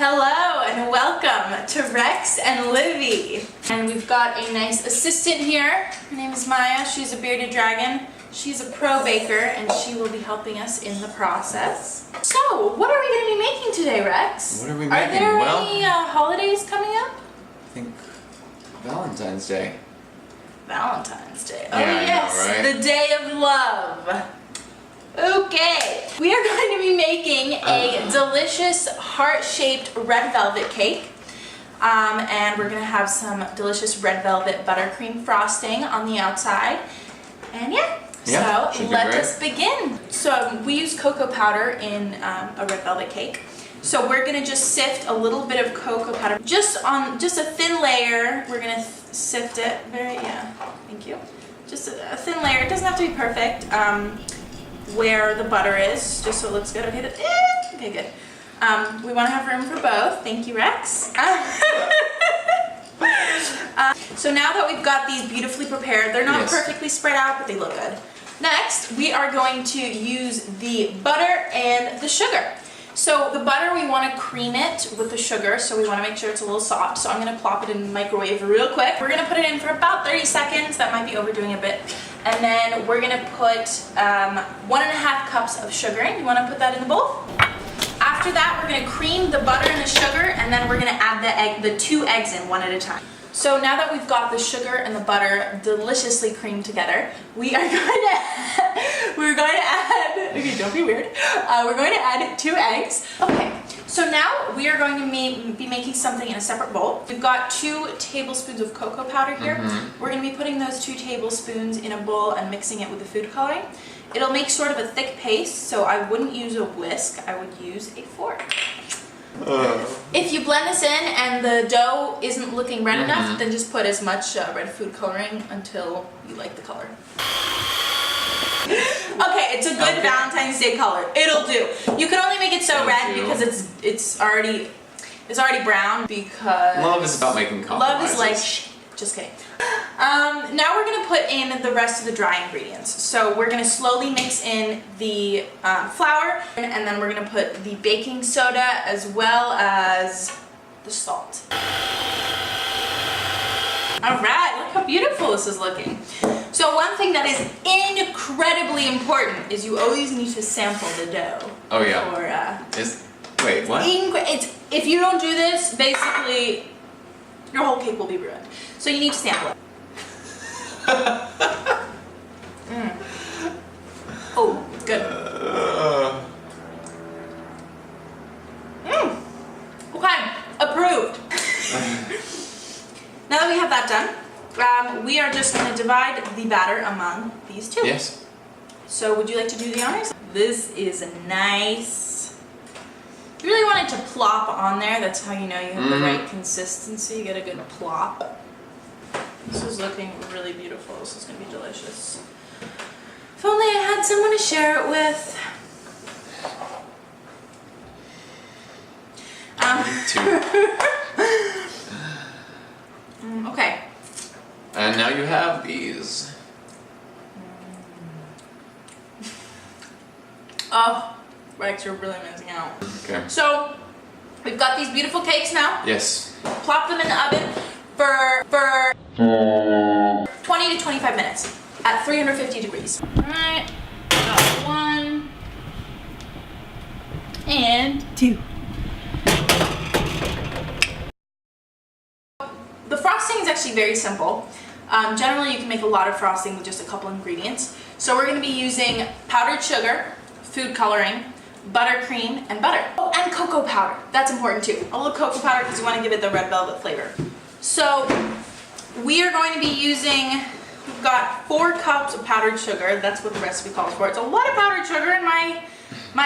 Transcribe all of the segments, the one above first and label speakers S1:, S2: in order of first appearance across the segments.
S1: Hello and welcome to Rex and Livy. And we've got a nice assistant here. Her name is Maya. She's a bearded dragon. She's a pro baker and she will be helping us in the process. So, what are we going to be making today, Rex?
S2: What are we making?
S1: Are there any holidays coming up?
S2: I think Valentine's Day.
S1: Valentine's Day.
S2: Yeah,
S1: Oh
S2: I
S1: yes,
S2: know, right?
S1: the day of love. Okay, we are going to be making a delicious heart-shaped red velvet cake. And we're going to have some delicious red velvet buttercream frosting on the outside. And so let us begin. So we use cocoa powder in a red velvet cake. So we're going to just sift a little bit of cocoa powder, just a thin layer. We're going to sift it thank you. Just a thin layer. It doesn't have to be perfect. Where the butter is, just so it looks good. Okay, good. We want to have room for both. Thank you, Rex. So now that we've got these beautifully prepared, they're not perfectly spread out, but they look good. Next, we are going to use the butter and the sugar. So the butter, we want to cream it with the sugar, so we want to make sure it's a little soft. So I'm going to plop it in the microwave real quick. We're going to put it in for about 30 seconds. That might be overdoing a bit. And then we're going to put 1.5 cups of sugar in. You want to put that in the bowl? After that, we're going to cream the butter and the sugar, and then we're going to add the 2 eggs in one at a time. So now that we've got the sugar and the butter deliciously creamed together, we're going to add, okay, don't be weird. We're going to add 2 eggs. Okay, so now we are going to be making something in a separate bowl. We've got 2 tablespoons of cocoa powder here. We're going to be putting those 2 tablespoons in a bowl and mixing it with the food coloring. It'll make sort of a thick paste, so I wouldn't use a whisk, I would use a fork. If you blend this in and the dough isn't looking red enough, then just put as much red food coloring until you like the color. Okay, it's a good Valentine's Day color. It'll do. You can only make it so red because it's already brown because
S2: love is about making compromises.
S1: Love is like just kidding. Now we're going to put in the rest of the dry ingredients. So we're going to slowly mix in the flour, and then we're going to put the baking soda as well as the salt. Alright, look how beautiful this is looking. So one thing that is incredibly important is you always need to sample the dough.
S2: Oh yeah. Wait, what?
S1: If you don't do this, basically your whole cake will be ruined. So you need to sample it. Oh, good. Okay, approved. Now that we have that done, we are just going to divide the batter among these 2.
S2: Yes.
S1: So would you like to do the honors? This is nice. You really want it to plop on there. That's how you know you have the right consistency. You get a good plop. This is looking really beautiful. This is going to be delicious. If only I had someone to share it with. Okay.
S2: And now you have these.
S1: Oh, Rex, you're really missing out.
S2: Okay.
S1: So, we've got these beautiful cakes now.
S2: Yes.
S1: Plop them in the oven for 20 to 25 minutes at 350 degrees. Alright, got 1 and 2. The frosting is actually very simple. Generally you can make a lot of frosting with just a couple ingredients. So we're going to be using powdered sugar, food coloring, buttercream, and butter. Oh, and cocoa powder. That's important too. A little cocoa powder because you want to give it the red velvet flavor. So we are going to be using, we've got 4 cups of powdered sugar. That's what the recipe calls for. It's a lot of powdered sugar in my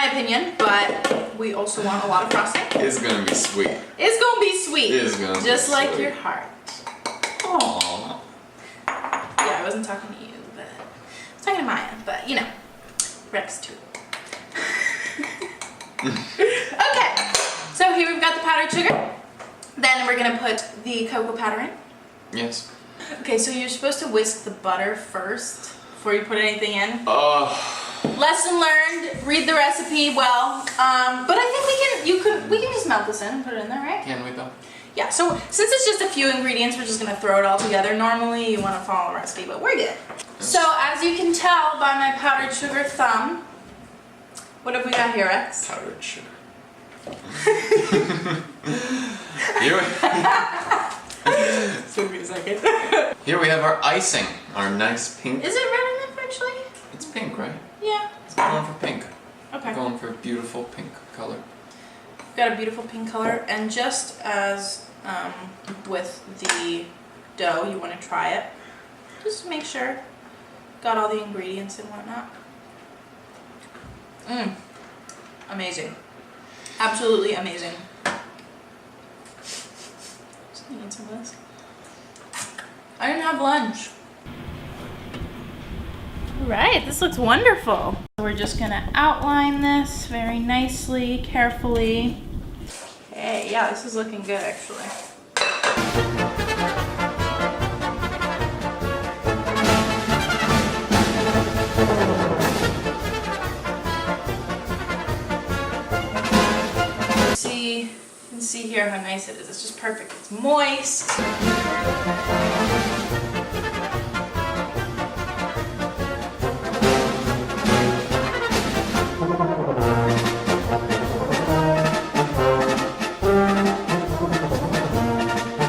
S1: opinion, but we also want a lot of frosting.
S2: It's going to be sweet.
S1: It's going to be sweet.
S2: It is going to be
S1: just like
S2: sweet.
S1: your heart.
S2: Aww.
S1: Yeah, I wasn't talking to you, but I was talking to Maya, but you know, Rex too. Okay, so here we've got the powdered sugar. Then we're gonna put the cocoa powder in.
S2: Yes.
S1: Okay, so you're supposed to whisk the butter first before you put anything in. lesson learned. Read the recipe well. But I think we can just melt this in and put it in there, right?
S2: Can we though?
S1: Yeah. So since it's just a few ingredients, we're just gonna throw it all together. Normally, you want to follow a recipe, but we're good. So as you can tell by my powdered sugar thumb, what have we got here, Rex?
S2: Powdered sugar. Here
S1: Took me a second.
S2: Here we have our icing, our nice pink.
S1: Is it red enough actually?
S2: It's pink, right?
S1: Yeah.
S2: Going for pink.
S1: Okay.
S2: Going for a beautiful pink color.
S1: Got a beautiful pink color, and just as with the dough, you want to try it. Just make sure got all the ingredients and whatnot. Amazing. Absolutely amazing. Just need some of this. I didn't have lunch. Alright, this looks wonderful. We're just gonna outline this very nicely, carefully. Hey, yeah, this is looking good actually. You can see here how nice it is. It's just perfect. It's moist.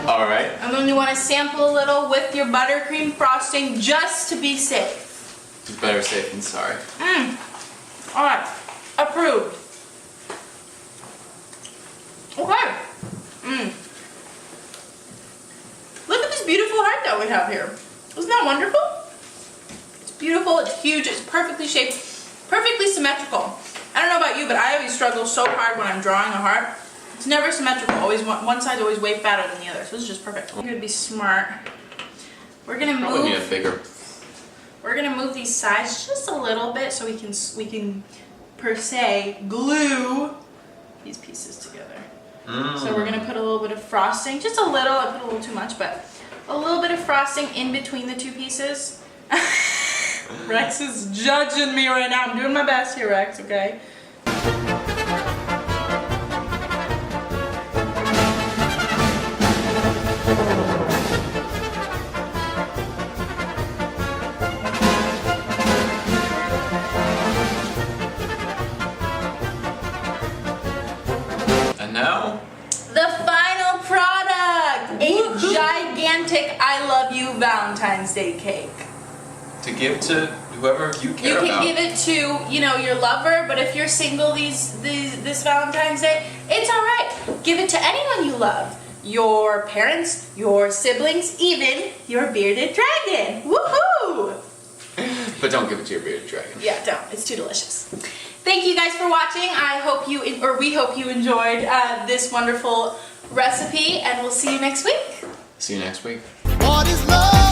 S2: Alright.
S1: And then you want to sample a little with your buttercream frosting just to be safe.
S2: It's better safe than sorry.
S1: Alright. Approved. Okay. Look at this beautiful heart that we have here. Isn't that wonderful? It's beautiful, it's huge, it's perfectly shaped, perfectly symmetrical. I don't know about you, but I always struggle so hard when I'm drawing a heart. It's never symmetrical. Always one side's always way fatter than the other, so this is just perfect. You're gonna be smart. We're gonna
S2: Probably need a
S1: move.
S2: bigger.
S1: We're gonna move these sides just a little bit so we can per se glue these pieces together. So we're gonna put a little bit of frosting, just a little. I put a little too much, but a little bit of frosting in between the two pieces. Rex is judging me right now. I'm doing my best here, Rex. Okay.
S2: And now?
S1: The final product, a gigantic I love you Valentine's Day cake.
S2: To give to whoever you care
S1: You can
S2: about.
S1: give it to, your lover, but if you're single this Valentine's Day, it's alright. Give it to anyone you love. Your parents, your siblings, even your bearded dragon. Woohoo!
S2: But don't give it to your bearded dragon.
S1: Yeah, don't. It's too delicious. Thank you guys for watching. We hope you enjoyed this wonderful recipe, and we'll see you next week.
S2: See you next week.
S3: What is love?